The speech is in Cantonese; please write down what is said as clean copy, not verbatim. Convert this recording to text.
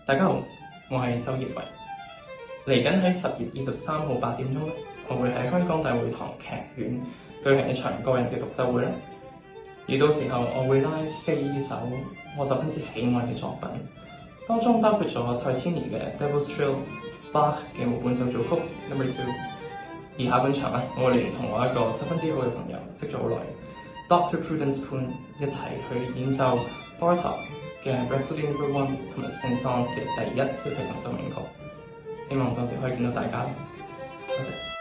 大家好，我係周業維。嚟緊喺10月23號8點鐘，我會喺香港大會堂劇院舉行一場個人嘅獨奏會啦。而到時候，我會拉4首我十分之喜愛嘅作品，當中包括咗 Tartini 嘅 Devil's Thrill、Bach 嘅無伴奏組曲 No. 2。而下半場我會聯同我一個十分之好嘅朋友，識咗好耐 Dr. Prudence Poon 一齊去演奏 Bartók 嘅 Rhapsody No. 1同埋 Saint-Saëns 嘅第1小提琴奏鳴曲，希望到時可以見到大家。多謝。